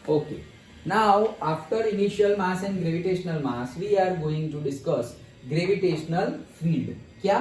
Okay. Now, after initial mass and gravitational mass, we are going to discuss gravitational field. क्या?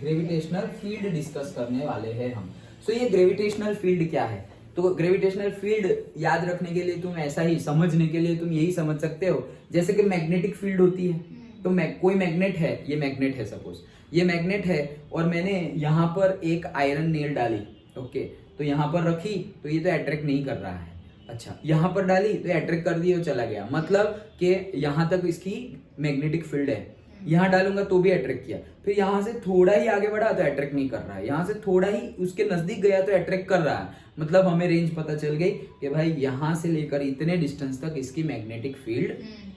Gravitational field discuss करने वाले हैं हम. So ये gravitational field क्या है? तो ग्रेविटेशनल फील्ड याद रखने के लिए तुम ऐसा ही समझने के लिए तुम यही समझ सकते हो जैसे कि मैग्नेटिक फील्ड होती है. तो कोई मैग्नेट है, ये मैग्नेट है, सपोज ये मैग्नेट है और मैंने यहाँ पर एक आयरन नेल डाली. ओके, तो यहाँ पर रखी तो ये तो अट्रैक्ट नहीं कर रहा है. अच्छा, यहाँ पर डाली तो अट्रैक्ट कर दिया, चला गया. मतलब कि यहाँ तक इसकी मैग्नेटिक फील्ड है. यहाँ डालूंगा तो भी अट्रैक्ट किया, फिर यहाँ से थोड़ा ही आगे बढ़ा तो अट्रैक्ट नहीं कर रहा है, यहाँ से थोड़ा ही उसके नजदीक गया तो अट्रैक्ट कर रहा है. मतलब हमें रेंज पता चल गई कि भाई यहाँ से लेकर इतने डिस्टेंस तक इसकी मैग्नेटिक फील्ड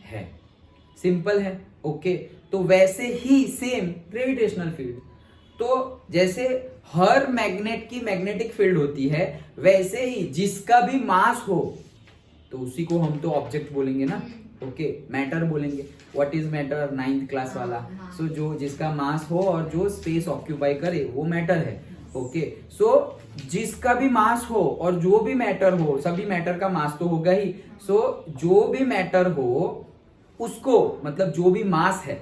है. सिंपल है. ओके, तो वैसे ही सेम ग्रेविटेशनल फील्ड. तो जैसे हर मैग्नेट की मैग्नेटिक फील्ड होती है, वैसे ही जिसका भी मास हो तो उसी को हम तो ऑब्जेक्ट बोलेंगे ना. ओके, मैटर बोलेंगे. What is matter? 9th class वाला. सो जो जिसका मास हो और जो स्पेस ऑक्यूपाई करे वो मैटर है. ओके, सो जिसका भी मास हो और जो भी मैटर हो, सभी मैटर का मास तो होगा ही. सो जो भी मैटर हो उसको, मतलब जो भी मास है,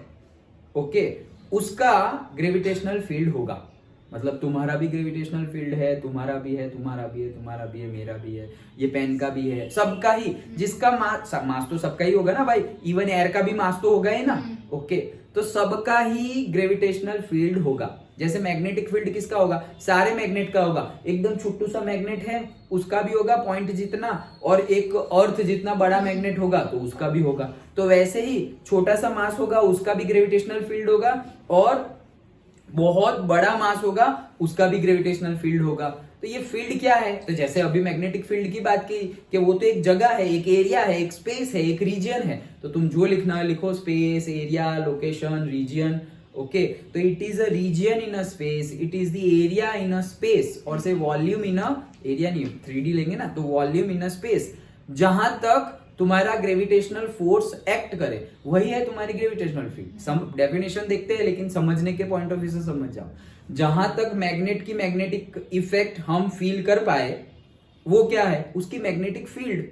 ओके, उसका ग्रेविटेशनल फील्ड होगा. मतलब तुम्हारा भी ग्रेविटेशनल फील्ड है, तुम्हारा भी है, तुम्हारा भी है, तुम्हारा भी है, मेरा भी है, ये पेन का भी है, सबका ही. जिसका मास तो सबका ही होगा ना भाई. इवन एयर का भी मास तो होगा ही ना. ओके, तो सबका ही ग्रेविटेशनल फील्ड होगा. जैसे मैग्नेटिक फील्ड किसका होगा? सारे मैग्नेट का होगा. एकदम छोटू सा मैग्नेट है उसका भी होगा पॉइंट जितना, और एक अर्थ जितना बड़ा मैग्नेट होगा तो उसका भी होगा. तो वैसे ही छोटा सा मास होगा उसका भी ग्रेविटेशनल फील्ड होगा, और बहुत बड़ा मास होगा उसका भी ग्रेविटेशनल फील्ड होगा. तो ये फील्ड क्या है? तो जैसे अभी मैग्नेटिक फील्ड की बात की कि वो तो एक जगह है, एक एरिया है, एक स्पेस है, एक रीजन है. तो तुम जो लिखना है लिखो, space, area, location, region. Okay, तो it is a region in a space, it is the area in a space, और से वॉल्यूम इन अ एरिया नहीं, 3D लेंगे ना, तो वॉल्यूम इन अ स्पेस. जहां तक तुम्हारा ग्रेविटेशनल फोर्स एक्ट करे वही है तुम्हारी ग्रेविटेशनल फील्ड. डेफिनेशन देखते हैं लेकिन समझने के पॉइंट ऑफ व्यू से समझ जाओ. जहां तक मैग्नेट की मैग्नेटिक इफेक्ट हम फील कर पाए वो क्या है? उसकी मैग्नेटिक फील्ड.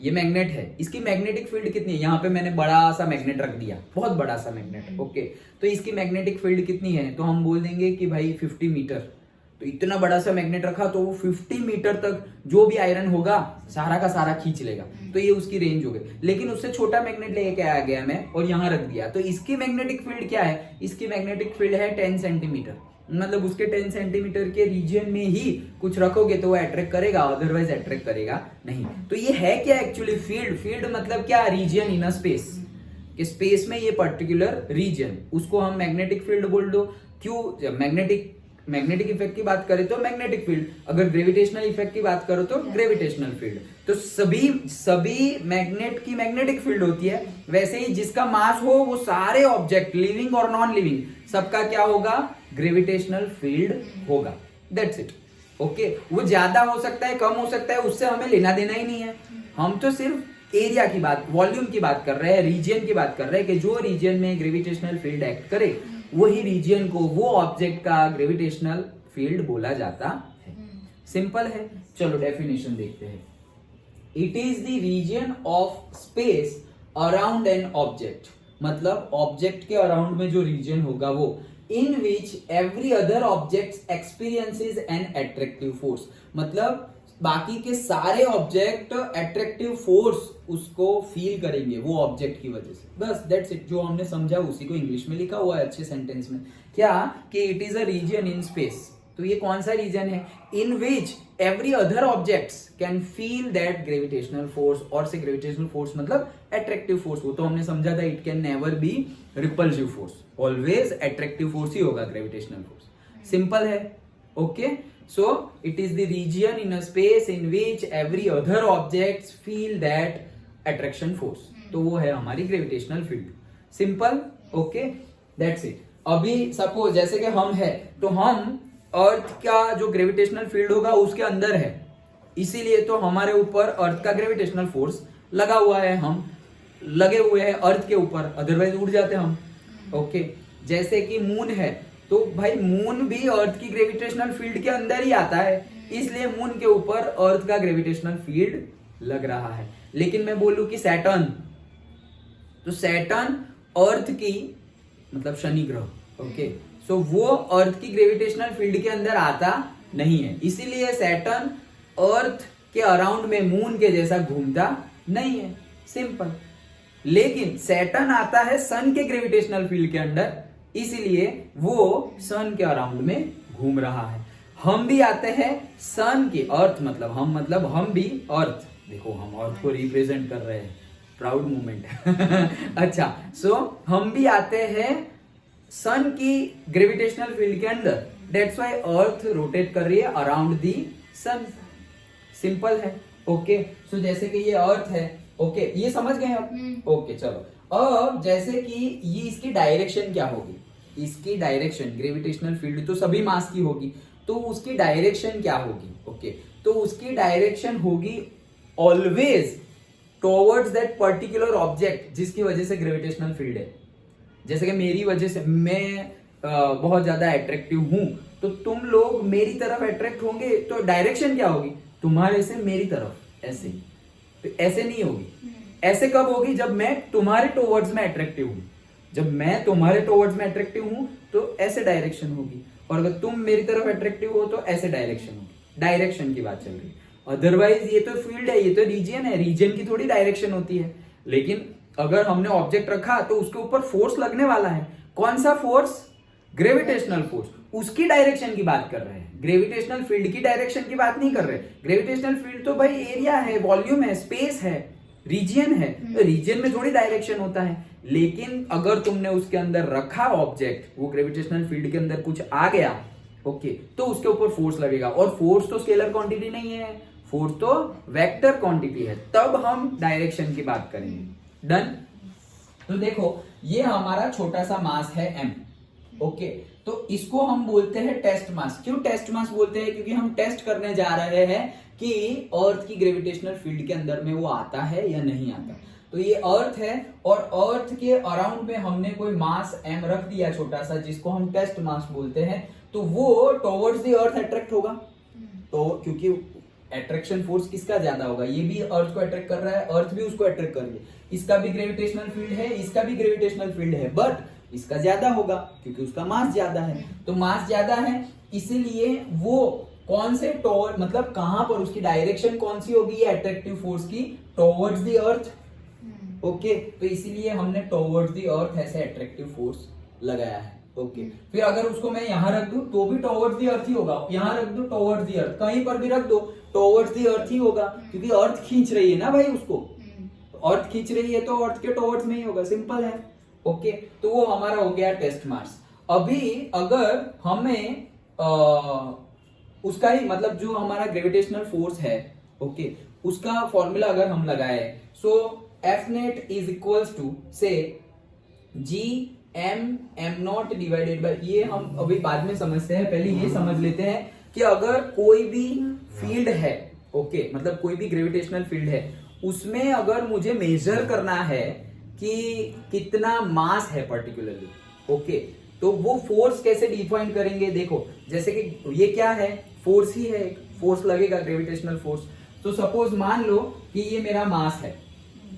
ये मैग्नेट है, इसकी मैग्नेटिक फील्ड कितनी है? यहाँ पे मैंने बड़ा सा मैग्नेट रख दिया, बहुत बड़ा सा मैग्नेट. ओके, तो इसकी मैग्नेटिक फील्ड कितनी है? तो हम बोल देंगे कि भाई 50 मीटर. तो इतना बड़ा सा मैग्नेट रखा तो वो 50 मीटर तक जो भी आयरन होगा सारा का सारा खींच लेगा. तो ये उसकी रेंज हो गई. लेकिन उससे छोटा मैग्नेट लेके आ गया मैं और यहाँ रख दिया, तो इसकी मैग्नेटिक फील्ड क्या है? इसकी मैग्नेटिक फील्ड है 10 सेंटीमीटर. मतलब उसके 10 सेंटीमीटर के रीजन में ही कुछ रखोगे तो वो अट्रैक्ट करेगा, अदरवाइज अट्रैक्ट करेगा नहीं. तो ये है क्या एक्चुअली फील्ड? फील्ड मतलब क्या? Region in a space. कि स्पेस में ये पर्टिकुलर रीजन, उसको हम मैग्नेटिक फील्ड बोल दो. क्यों? जब मैग्नेटिक इफेक्ट की बात करें तो मैग्नेटिक फील्ड, अगर ग्रेविटेशनल इफेक्ट की बात करो तो ग्रेविटेशनल फील्ड. तो सभी मैग्नेट की मैग्नेटिक फील्ड होती है. वैसे ही जिसका मास हो वो सारे ऑब्जेक्ट, लिविंग और नॉन लिविंग, सबका क्या होगा? ग्रेविटेशनल फील्ड होगा. That's it. ओके, वो ज्यादा हो सकता है, कम हो सकता है, उससे हमें लेना देना ही नहीं है. हम तो सिर्फ एरिया की बात, वॉल्यूम की बात कर रहे हैं, रीजन की बात कर रहे हैं कि जो रीजन में ग्रेविटेशनल फील्ड एक्ट करे वही रीजन को, वो ऑब्जेक्ट का ग्रेविटेशनल फील्ड बोला जाता है. सिंपल है. चलो डेफिनेशन देखते हैं. It is the region of space around an object. मतलब ऑब्जेक्ट के अराउंड में जो रीजन होगा वो, in which every other object experiences an attractive force. मतलब बाकी के सारे ऑब्जेक्ट एट्रैक्टिव फोर्स उसको फील करेंगे वो ऑब्जेक्ट की वजह से. बस दैट्स इट. जो हमने समझा उसी को इंग्लिश में लिखा हुआ है अच्छे सेंटेंस में. क्या? कि it is a region in space. तो ये कौन सा रीजन है? In which every other objects can feel that gravitational force. और से ग्रेविटेशनल फोर्स मतलब अट्रैक्टिव फोर्स. वो तो हमने समझा था, it can never be repulsive force, always attractive force ही होगा ग्रेविटेशनल फोर्स. सिंपल है. Okay, so it is the region in a space in which every other objects feel that attraction force. तो वो है हमारी gravitational field. Simple. Okay, that's it. अभी suppose जैसे कि हम है, तो हम अर्थ का जो ग्रेविटेशनल फील्ड होगा उसके अंदर है, इसीलिए तो हमारे ऊपर अर्थ का ग्रेविटेशनल फोर्स लगा हुआ है. हम लगे हुए हैं अर्थ के ऊपर, अदरवाइज उड़ जाते हम. ओके, जैसे कि मून है, तो भाई मून भी अर्थ की ग्रेविटेशनल फील्ड के अंदर ही आता है, इसलिए मून के ऊपर अर्थ का ग्रेविटेशनल फील्ड लग रहा है। लेकिन मैं बोलूं कि सैटर्न, तो सैटर्न अर्थ की मतलब शनि ग्रह, ओके, सो वो अर्थ की ग्रेविटेशनल फील्ड के अंदर आता नहीं है, इसीलिए सैटर्न अर्थ के अराउंड में मून के जैसा घूमता नहीं है, सिंपल। लेकिन सैटर्न आता है सन के ग्रेविटेशनल फील्ड के अंदर, इसीलिए वो सन के अराउंड में घूम रहा है। हम भी आते हैं सन की, अर्थ मतलब हम भी अर्थ, देखो हम अर्थ को रिप्रेजेंट कर रहे हैं, प्राउड मोमेंट अच्छा, सो हम भी आते हैं सन की ग्रेविटेशनल फील्ड के अंदर, दैट्स व्हाई अर्थ रोटेट कर रही है अराउंड दी सन, सिंपल है, ओके। सो जैसे कि ये अर्थ है, ओके, ये समझ गए आप, ओके, चलो अब जैसे कि ये इसकी डायरेक्शन क्या होगी, इसकी डायरेक्शन ग्रेविटेशनल फील्ड तो सभी मास की होगी, तो उसकी डायरेक्शन क्या होगी, ओके, तो उसकी डायरेक्शन होगी always towards that particular object जिसकी वजह से ग्रेविटेशनल फील्ड है। जैसे कि मेरी वजह से मैं बहुत ज्यादा अट्रैक्टिव हूं, तो तुम लोग मेरी तरफ अट्रैक्ट होंगे, तो डायरेक्शन क्या होगी, तुम्हारे से मेरी तरफ, ऐसे, तो ऐसे नहीं होगी। ऐसे कब होगी, जब मैं तुम्हारे टुवर्ड्स में अट्रैक्टिव हूं, जब मैं तुम्हारे टुवर्ड्स में अट्रैक्टिव हूं तो ऐसे डायरेक्शन होगी, और अगर तुम मेरी तरफ अट्रैक्टिव हो तो ऐसे डायरेक्शन होगी। डायरेक्शन की बात चल रही है, अदरवाइज ये तो फील्ड है, ये तो रीजन है, रीजन की थोड़ी डायरेक्शन होती है। लेकिन अगर हमने ऑब्जेक्ट रखा तो उसके ऊपर फोर्स लगने वाला है, कौन सा फोर्स, ग्रेविटेशनल फोर्स, उसकी डायरेक्शन की बात कर रहे हैं, ग्रेविटेशनल फील्ड की डायरेक्शन की बात नहीं कर रहे। ग्रेविटेशनल फील्ड तो भाई एरिया है, वॉल्यूम है, स्पेस है, रीजन है, तो रीजन में थोड़ी डायरेक्शन होता है। लेकिन अगर तुमने उसके अंदर रखा ऑब्जेक्ट, वो ग्रेविटेशनल फील्ड के अंदर कुछ आ गया, ओके, तो उसके ऊपर फोर्स लगेगा, और फोर्स तो स्केलर क्वांटिटी नहीं है, फोर्स तो वेक्टर क्वांटिटी है, तब हम डायरेक्शन की बात करेंगे। डन। तो देखो ये हमारा छोटा सा मास है m, ओके, तो इसको हम बोलते हैं टेस्ट मास। क्यों टेस्ट मास बोलते हैं, क्योंकि हम टेस्ट करने जा रहे हैं कि अर्थ की ग्रेविटेशनल फील्ड के अंदर में वो आता है या नहीं आता। तो ये अर्थ है, और अर्थ के अराउंड में हमने कोई मास m रख दिया छोटा सा, जिसको हम टेस्ट मास बोलते हैं, तो वो टुवर्ड्स द अर्थ अट्रैक्ट होगा। तो क्योंकि अट्रैक्शन फोर्स किसका ज्यादा होगा, ये भी अर्थ को अट्रैक्ट कर रहा है, अर्थ भी उसको अट्रैक्ट कर रही है, इसका भी ग्रेविटेशनल फील्ड है, इसका भी ग्रेविटेशनल फील्ड है, बट इसका ज्यादा होगा क्योंकि उसका मास ज्यादा है। तो मास ज्यादा है, इसीलिए वो कौन से मतलब कहां पर उसकी डायरेक्शन कौन सी होगी, ये अट्रैक्टिव फोर्स की, टुवर्ड्स द अर्थ, ओके, तो इसीलिए हमने टुवर्ड्स द अर्थ ऐसे अट्रैक्टिव फोर्स लगाया है, ओके। फिर अगर उसको मैं यहां रख दूं तो भी टुवर्ड्स द अर्थ ही होगा, यहां रख दूं टुवर्ड्स द अर्थ, कहीं पर भी रख दो टुवर्ड्स द अर्थ ही होगा, क्योंकि अर्थ खींच रही है ना भाई उसको, अर्थ खींच रही है तो अर्थ के टुवर्ड्स में ही होगा, सिंपल है, ओके। तो वो हमारा हो गया टेस्ट मास। अभी अगर हमें उसका ही मतलब जो हमारा ग्रेविटेशनल फोर्स है, ओके, उसका फॉर्मूला अगर हम लगाए, so F net is equals to say G M not divided by, ये हम अभी बाद में समझते हैं, पहले ये समझ लेते हैं कि अगर कोई भी फील्ड है, ओके, मतलब कोई भी ग्रेविटेशनल फील्ड है, उसमें अगर मुझे मेजर करना है कि कितना मास है पर्टिकुलरली, ओके, तो वो फोर्स कैसे डिफाइन करेंगे। देखो जैसे कि ये क्या है, फोर्स ही है, फोर्स लगेगा, ग्रेविटेशनल फोर्स। तो सपोज मान लो कि ये मेरा मास है,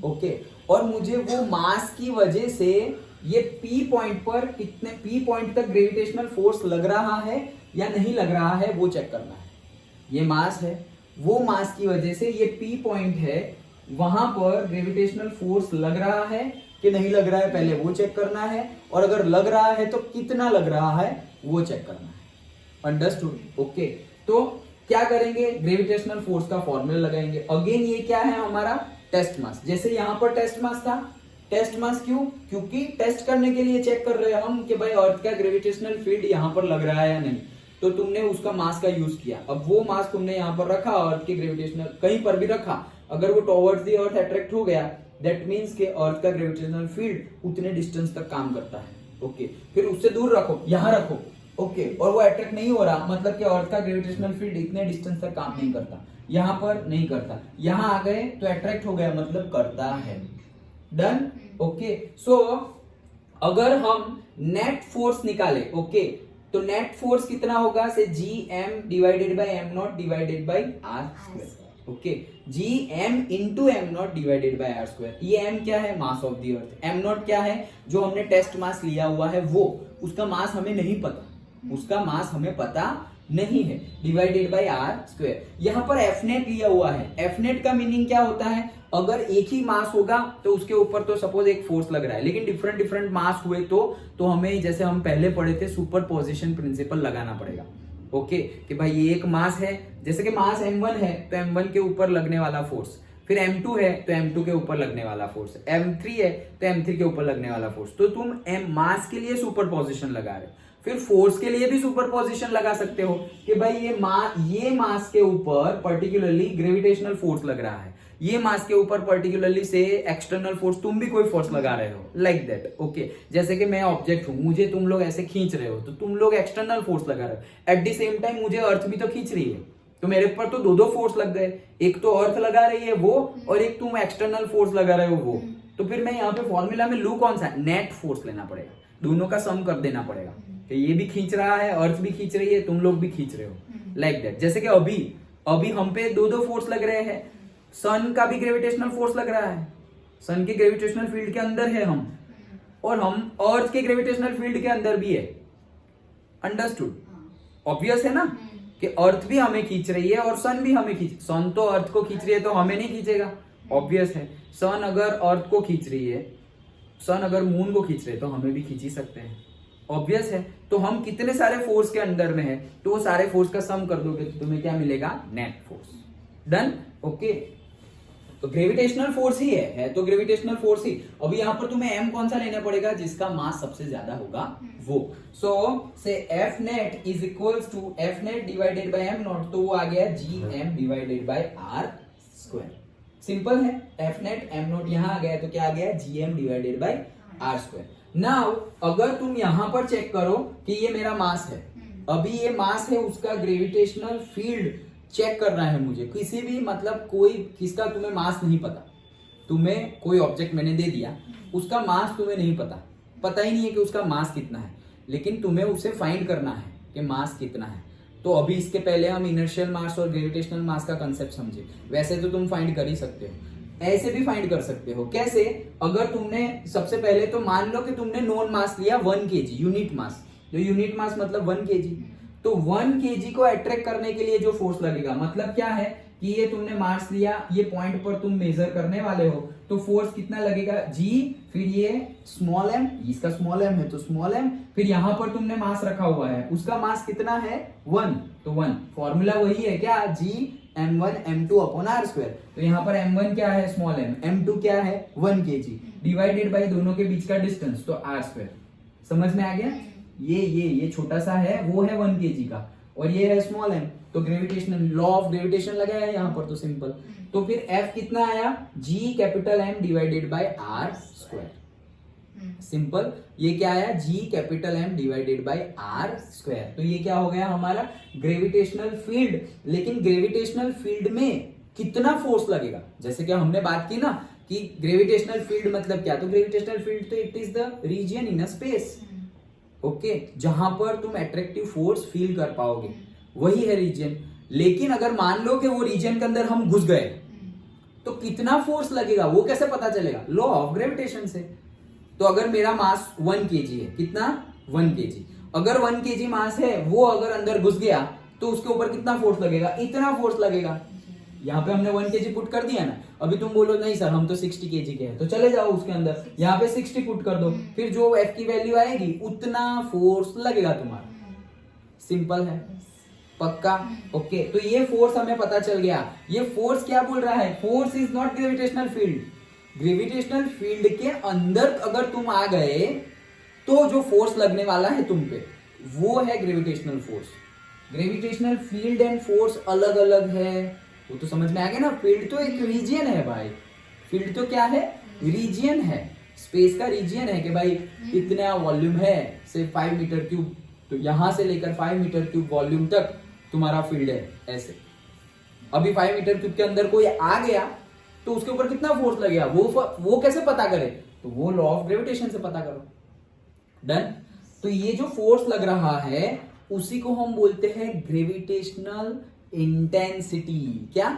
ओके, और मुझे वो मास की वजह से ये पी पॉइंट पर कितने पी पॉइंट तक ग्रेविटेशनल फोर्स लग रहा है या नहीं लग रहा है वो चेक करना है। ये मास है, वो मास की वजह से ये पी पॉइंट है, वहां पर ग्रेविटेशनल फोर्स लग रहा है कि नहीं लग रहा है, पहले वो चेक करना है, और अगर लग रहा है तो कितना लग रहा है वो चेक करना है। Understood, okay. तो क्या करेंगे, ग्रेविटेशनल फोर्स का फॉर्मूला लगाएंगे। अगेन ये क्या है हमारा टेस्ट मास, जैसे यहां पर टेस्ट मास था, टेस्ट मास क्यों, क्योंकि टेस्ट करने के लिए चेक कर रहे हैं हम कि भाई अर्थ का ग्रेविटेशनल फील्ड यहां पर लग रहा है या नहीं, तो तुमने उसका मास का यूज किया। अब वो मास तुमने यहां पर रखा, अर्थ के ग्रेविटेशनल कहीं पर भी रखा, अगर वो टुवर्ड्स द अर्थ अट्रैक्ट हो गया, दैट मींस के अर्थ का ग्रेविटेशनल फील्ड उतने डिस्टेंस तक काम करता है, ओके। फिर उससे दूर रखो, यहां रखो, ओके, और वो अट्रैक्ट नहीं हो रहा, मतलब कि अर्थ का ग्रेविटेशनल फील्ड इतने डिस्टेंस तक काम नहीं करता, यहां पर नहीं करता, यहां आ गए तो अट्रैक्ट हो गया, मतलब करता है। Done, okay. सो अगर हम नेट फोर्स निकाले, ओके, तो नेट फोर्स कितना होगा, say G M divided by M not divided by R square, okay, G M into M not divided by R square. ये एम क्या है? Mass of the earth. M not क्या है? जो हमने टेस्ट मास लिया हुआ है वो, उसका मास हमें नहीं पता, उसका मास हमें पता नहीं है, डिवाइडेड बाय आर स्क्वायर। यहां पर एफ नेट लिया हुआ है। एफ नेट का मीनिंग क्या होता है? अगर एक ही मास होगा तो उसके ऊपर तो सपोज एक फोर्स लग रहा है, लेकिन डिफरेंट डिफरेंट मास हुए तो हमें, जैसे हम पहले पढ़े थे, सुपरपोजिशन प्रिंसिपल लगाना पड़ेगा। ओके, कि भाई ये एक मास है, जैसे कि मास m1 है तो m1 के ऊपर लगने वाला फोर्स, फिर m2 है तो m2 के ऊपर लगने वाला फोर्स, m3 है तो m3 के ऊपर लगने वाला फोर्स। तो तुम मास के लिए सुपरपोजिशन लगा रहे हो, फिर फोर्स के लिए भी सुपरपोजिशन लगा सकते हो कि भाई ये मास के ऊपर पर्टिकुलरली ग्रेविटेशनल फोर्स लग रहा है, ये मास के ऊपर पर्टिकुलरली से एक्सटर्नल फोर्स, तुम भी कोई फोर्स लगा रहे हो, लाइक दैट। ओके, जैसे कि मैं ऑब्जेक्ट हूं, मुझे तुम लोग ऐसे खींच रहे हो तो तुम लोग एक्सटर्नल फोर्स लगा रहे हो। एट द सेम टाइम मुझे अर्थ भी तो खींच रही है, तो मेरे ऊपर तो दो फोर्स लग गए, एक तो अर्थ लगा रही है वो, और एक तुम एक्सटर्नल फोर्स लगा रहे हो वो। तो फिर मैं यहाँ पे फॉर्मूला में लू कौन सा? नेट फोर्स लेना पड़ेगा, दोनों का सम कर देना पड़ेगा कि ये भी खींच रहा है, अर्थ भी खींच रही है, तुम लोग भी खींच रहे हो, लाइक दैट। जैसे कि अभी हम पे दो फोर्स लग रहे हैं, सन का भी ग्रेविटेशनल फोर्स लग रहा है, सन के ग्रेविटेशनल फील्ड के अंदर है हम, और हम अर्थ के ग्रेविटेशनल फील्ड के अंदर भी है। अंडरस्टूड? ऑब्वियस है ना कि अर्थ भी हमें खींच रही है और सन भी हमें सन तो अर्थ को खींच रही है तो हमें नहीं खींचेगा, ऑब्वियस है। सन अगर अर्थ को खींच रही है, सन अगर मून को खींच रहे है तो हमें भी खींच ही सकते हैं, ऑब्वियस है। तो हम कितने सारे फोर्स के अंदर में है, तो वो सारे फोर्स का सम कर दोगे तो तुम्हें क्या मिलेगा? Net force. डन? ओके, तो ग्रेविटेशनल फोर्स ही है तो ग्रेविटेशनल फोर्स ही। अभी यहां पर तुम्हें एम कौन सा लेना पड़ेगा? जिसका मास सबसे ज्यादा होगा वो। So say F net is equals to F net divided by M not, तो वो आ गया G M divided by R square. Simple है, एफ नेट एम नॉट यहां आ गया तो क्या आ गया? G M divided by R square. Now अगर तुम यहां पर चेक करो कि ये मेरा मास है, अभी ये मास है, उसका ग्रेविटेशनल फील्ड चेक करना है मुझे, किसी भी मतलब कोई किसका तुम्हें मास नहीं पता, तुम्हें कोई ऑब्जेक्ट मैंने दे दिया, उसका मास तुम्हें नहीं पता ही नहीं है कि उसका मास कितना है, लेकिन तुम्हें उसे फाइंड करना है कि मास कितना है। तो अभी इसके पहले हम इनर्शियल मास और ग्रेविटेशनल मास का कंसेप्ट समझे, वैसे तो तुम फाइंड कर ही सकते हो, ऐसे भी फाइंड कर सकते हो। कैसे? अगर तुमने सबसे पहले तो मान लो कि तुमने नोन मास लिया 1 kg, यूनिट मास, जो यूनिट मास मतलब 1 kg, तो 1 kg को अट्रैक्ट करने के लिए जो फोर्स लगेगा, मतलब क्या है कि ये तुमने मास लिया, ये पॉइंट पर तुम मेजर करने वाले हो, तो फोर्स कितना लगेगा? G, फिर ये स्मॉल m, इसका स्मॉल m है तो स्मॉल m, फिर यहां पर तुमने मास रखा हुआ है, उसका मास कितना है? 1, तो 1। फॉर्मूला वही है क्या? G m1 m2 upon R square. तो यहाँ पर m1 क्या है? स्मॉल m, m2 क्या है? 1 kg, डिवाइडेड बाय दोनों के बीच का डिस्टेंस, तो आर स्क्वायर। समझ में आ गया? ये छोटा सा है वो है 1 kg का, और ये है स्मॉल m, तो ग्रेविटेशनल लॉ ऑफ ग्रेविटेशन लगाया है यहाँ पर, तो सिंपल। तो फिर F कितना आया? G capital M divided by R square. Simple, ये क्या आया? G capital M divided by R square. तो ये क्या हो गया हमारा? Gravitational field. लेकिन ग्रेविटेशनल फील्ड में कितना फोर्स लगेगा? जैसे कि हमने बात की ना कि ग्रेविटेशनल फील्ड मतलब क्या, तो ग्रेविटेशनल फील्ड तो it is the region in a space, okay, जहां पर तुम अट्रैक्टिव फोर्स फील कर पाओगे, वही है रीजन। लेकिन अगर मान लो कि वो रीजन के अंदर हम घुस गए तो कितना फोर्स लगेगा वो कैसे पता चलेगा? लॉ ऑफ ग्रेविटेशन से। तो अगर मेरा मास 1 kg है, कितना? 1 kg, अगर 1 kg मास है, वो अगर अंदर घुस गया तो उसके ऊपर कितना फोर्स लगेगा? इतना फोर्स लगेगा। यहाँ पे हमने 1 kg पुट कर दिया ना, अभी तुम बोलो नहीं सर हम तो 60 kg के हैं, तो चले जाओ उसके अंदर, यहाँ पे 60 पुट कर दो, फिर जो F की वैल्यू आएगी उतना फोर्स लगेगा तुम्हारा। सिंपल है, पक्का? ओके, तो ये फोर्स हमें पता चल गया। ये फोर्स क्या बोल रहा है? Force is not gravitational field. Gravitational field के अंदर अगर तुम आ गए तो जो फोर्स लगने वाला है तुम पे, वो है gravitational force. Gravitational field and force अलग अलग है, वो तो समझ में आ गया ना। फील्ड तो एक रीजियन है भाई, फील्ड तो क्या है? रीजियन है, स्पेस का रीजियन है कि भाई इतना वॉल्यूम है, से 5 मीटर क्यूब, तो यहां से लेकर 5 मीटर क्यूब वॉल्यूम तक तुम्हारा फील्ड है, ऐसे। अभी 5 मीटर क्यूब के अंदर कोई आ गया तो उसके ऊपर कितना फोर्स लगेगा, वो कैसे पता करे? तो वो लॉ ऑफ ग्रेविटेशन से पता करो। डन? तो ये जो फोर्स लग रहा है उसी को हम बोलते हैं ग्रेविटेशनल इंटेंसिटी। क्या?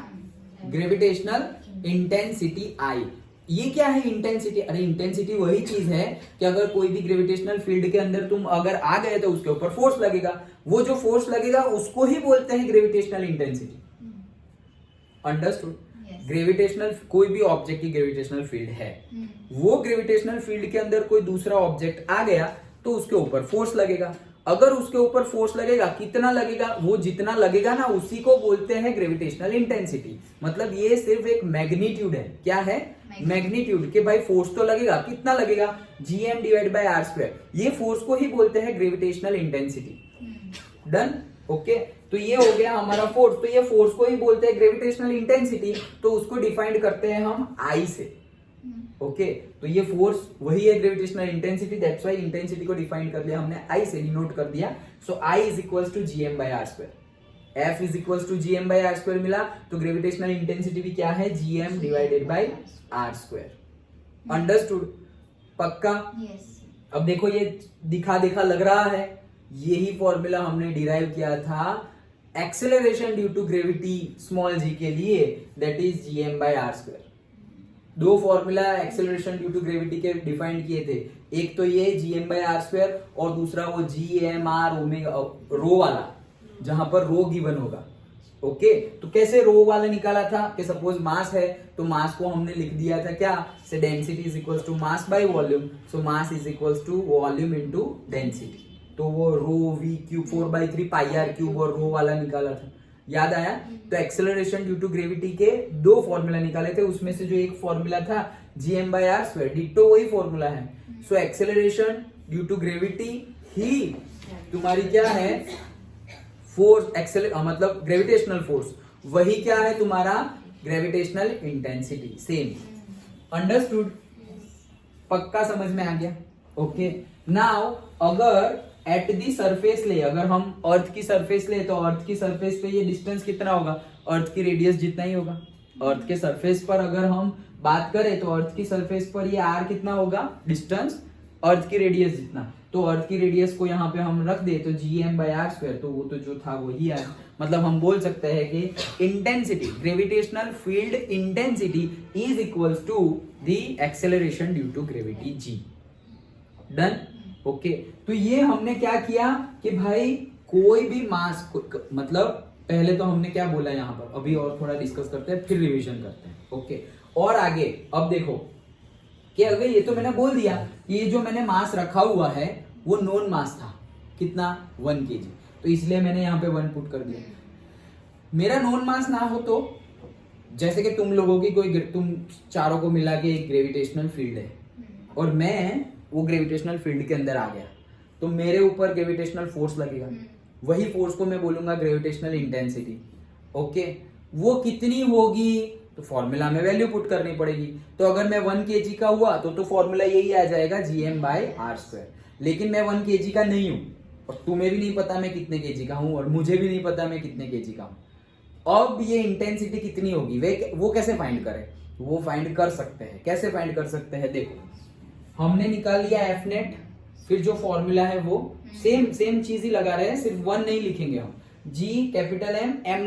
Gravitational intensity I. ये क्या है इंटेंसिटी? अरे इंटेंसिटी वही चीज है कि अगर कोई भी ग्रेविटेशनल फील्ड के अंदर तुम अगर आ गए तो उसके ऊपर फोर्स लगेगा, वो जो फोर्स लगेगा उसको ही बोलते हैं ग्रेविटेशनल इंटेंसिटी। अंडरस्टूड? ग्रेविटेशनल, कोई भी ऑब्जेक्ट की ग्रेविटेशनल फील्ड है, वो ग्रेविटेशनल फील्ड के अंदर कोई दूसरा ऑब्जेक्ट आ गया तो उसके ऊपर फोर्स लगेगा। अगर उसके ऊपर फोर्स लगेगा, कितना लगेगा? वो जितना लगेगा ना उसी को बोलते हैं ग्रेविटेशनल इंटेंसिटी। मतलब ये सिर्फ एक मैग्नीट्यूड है। क्या है? मैग्नीट्यूड। कि भाई फोर्स तो लगेगा, कितना लगेगा? gm divide by R square. ये फोर्स को ही बोलते हैं ग्रेविटेशनल इंटेंसिटी। डन? ओके, तो ये हो गया हमारा फोर्स। तो ये फोर्स को ही बोलते हैं ग्रेविटेशनल इंटेंसिटी, तो उसको डिफाइन करते हैं हम आई से। ओके, तो ये फोर्स वही है gravitational intensity, that's why intensity को डिफाइन कर लिया हमने आई से, डिनोट कर दिया। So I is equals to GM by R square. F is equals to GM by R square मिला, तो ग्रेविटेशनल इंटेंसिटी भी क्या है? GM divided by R square. Understood? पक्का? अब देखो ये दिखा दिखा लग रहा है, यही फॉर्मूला हमने डिराइव किया था acceleration due to gravity small g के लिए, that is GM by R square. दो formula acceleration due to gravity के डिफाइंड किए थे, एक तो ये जीएम बाय आर स्क्वायर और दूसरा वो जीएमआर ओमेगा रो वाला, जहां पर रो गिवन होगा। ओके, तो कैसे रो वाला निकाला था कि सपोज मास है तो मास को हमने लिख दिया था क्या? से density is equals to mass by volume, so mass is equals to volume into density. तो वो rho V cube 4/3 pi R cube और रो वाला निकाला था, याद आया? तो एक्सेलरेशन ड्यू टू ग्रेविटी के दो फॉर्मूला निकाले थे, उसमें से जो एक फॉर्मूला था GM by R square, ditto वही फॉर्मूला है। So acceleration due to gravity ही तुम्हारी क्या है? फोर्स, मतलब ग्रेविटेशनल फोर्स, वही क्या है तुम्हारा? Gravitational intensity. सेम। अंडरस्टूड? पक्का समझ में आ गया? ओके, नाउ अगर एट दी सरफेस ले, अगर हम अर्थ की सरफेस ले तो अर्थ की सरफेस पे ये डिस्टेंस कितना होगा? अर्थ की रेडियस जितना ही होगा। अर्थ के सरफेस पर अगर हम बात करें तो अर्थ की सरफेस पर ये आर कितना होगा? डिस्टेंस अर्थ की रेडियस जितना। तो अर्थ की रेडियस को यहाँ पे हम रख दे तो जीएम बाय आर स्क्वायर, तो वो तो जो था वही है। मतलब हम बोल सकते हैं कि intensity, gravitational field intensity is equals to the acceleration due to gravity G. Done? Okay, तो ये हमने क्या किया कि भाई कोई भी मास, मतलब पहले तो हमने क्या बोला यहाँ पर, अभी और थोड़ा डिस्कस करते हैं फिर रिवीजन करते हैं। ओके, और आगे अब देखो कि अगर ये तो मैंने बोल दिया कि ये जो मैंने मास रखा हुआ है वो नॉन मास था, कितना? 1 kg, तो इसलिए मैंने यहाँ पे 1 पुट कर दिया। मेरा नॉन मास ना हो तो, जैसे कि तुम लोगों की कोई, तुम चारों को मिला के एक ग्रेविटेशनल फील्ड है और मैं वो ग्रेविटेशनल फील्ड के अंदर आ गया, तो मेरे ऊपर ग्रेविटेशनल फोर्स लगेगा, वही फोर्स को मैं बोलूंगा ग्रेविटेशनल इंटेंसिटी। ओके, वो कितनी होगी? तो फॉर्मूला में वैल्यू पुट करनी पड़ेगी। तो अगर मैं 1 kg का हुआ तो फॉर्मूला यही आ जाएगा जीएम बाय आर स्क्वायर। लेकिन मैं 1 kg का नहीं हूं और तुम्हें भी नहीं पता मैं कितने kg का हूं और मुझे भी नहीं पता मैं कितने kg का हूं। अब ये इंटेंसिटी कितनी होगी वो कैसे फाइंड करें? वो फाइंड कर सकते हैं। कैसे फाइंड कर सकते हैं? देखो, हमने निकाल लिया एफ नेट, फिर जो फॉर्मूला है वो सेम चीज ही लगा रहे हैं, सिर्फ 1 नहीं लिखेंगे हम। G capital M, am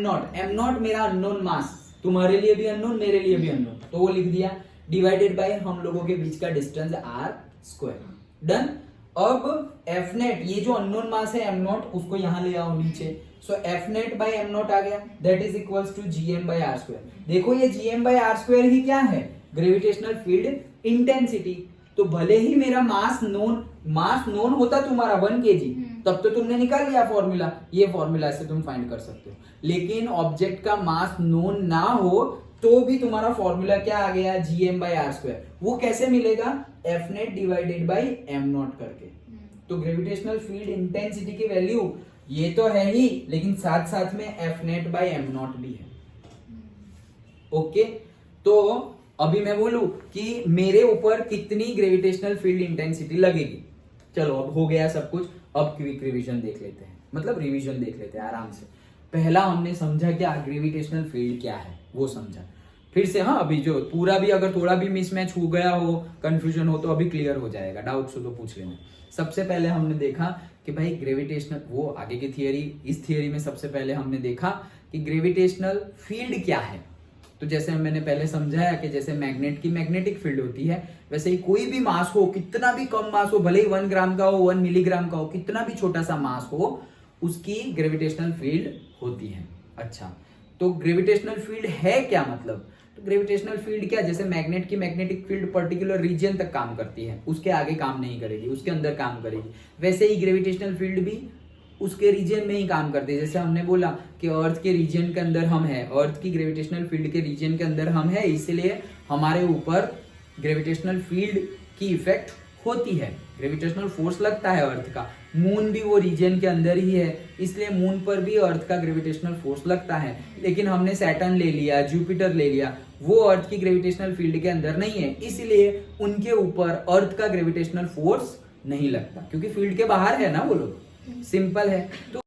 not मेरा अननोन मास, तुम्हारे लिए भी अननोन, मेरे लिए भी अननोन, तो वो लिख दिया, डिवाइडेड बाय हम लोगों के बीच का डिस्टेंस आर स्क्वायर। डन? अब एफ नेट, ये जो अननोन मास है एम नॉट, उसको यहां ले आओ नीचे। So F net by M naught आ गया, that is equals to GM by R square. देखो ये जीएम बाय आर स्क्वायर ही क्या है? Gravitational field intensity. तो भले ही मेरा मास नोन होता तुम्हारा 1 kg, तब तो तुमने निकाल लिया फॉर्मूला, ये फॉर्मूला से तुम फाइंड कर सकते हो। लेकिन ऑब्जेक्ट का मास नोन ना हो तो भी तुम्हारा फॉर्मूला क्या आ गया? GM by R square. वो कैसे मिलेगा? F net divided by M not करके। तो ग्रेविटेशनल फील्ड इंटेंसिटी की वैल्यू ये तो है ही, लेकिन साथ साथ में F net by M not भी है। ओके, तो अभी मैं बोलूं कि मेरे ऊपर कितनी ग्रेविटेशनल फील्ड इंटेंसिटी लगेगी। चलो अब हो गया सब कुछ, अब क्विक रिवीजन देख लेते हैं, मतलब रिवीजन देख लेते हैं आराम से। पहला हमने समझा क्या ग्रेविटेशनल फील्ड क्या है, वो समझा। फिर से हाँ, अभी जो पूरा भी अगर थोड़ा भी मिसमैच हो गया हो, कंफ्यूजन हो, तो अभी क्लियर हो जाएगा, डाउट्स हो तो पूछ लेना। सबसे पहले हमने देखा कि भाई ग्रेविटेशनल, वो आगे की थियरी, इस थियरी में सबसे पहले हमने देखा कि ग्रेविटेशनल फील्ड क्या है। तो तो जैसे मैंने पहले समझाया कि जैसे मैग्नेट की मैग्नेटिक फील्ड होती है, वैसे ही कोई भी मास हो, कितना भी कम मास हो, भले ही 1 ग्राम का हो, 1 मिलीग्राम का हो, कितना भी छोटा सा मास हो, उसकी ग्रेविटेशनल फील्ड होती है। अच्छा, तो ग्रेविटेशनल फील्ड है क्या मतलब? तो ग्रेविटेशनल फील्ड क्या, जैसे मैग्नेट की मैग्नेटिक फील्ड पर्टिकुलर रीजन तक काम करती है, उसके आगे काम नहीं करेगी, उसके अंदर काम करेगी, वैसे ही ग्रेविटेशनल फील्ड भी उसके रीजन में ही काम करते हैं। जैसे हमने बोला कि अर्थ के रीजन के अंदर हम है, अर्थ की ग्रेविटेशनल फील्ड के रीजन के अंदर हम है, इसलिए हमारे ऊपर ग्रेविटेशनल फील्ड की इफेक्ट होती है, ग्रेविटेशनल फोर्स लगता है अर्थ का। मून भी वो रीजन के अंदर ही है, इसलिए मून पर भी अर्थ का ग्रेविटेशनल फोर्स लगता है। लेकिन हमने सैटर्न ले लिया, जुपिटर ले लिया, वो अर्थ की ग्रेविटेशनल फील्ड के अंदर नहीं है, इसलिए उनके ऊपर अर्थ का ग्रेविटेशनल फोर्स नहीं लगता, क्योंकि फील्ड के बाहर है ना वो लोग। सिंपल है। तो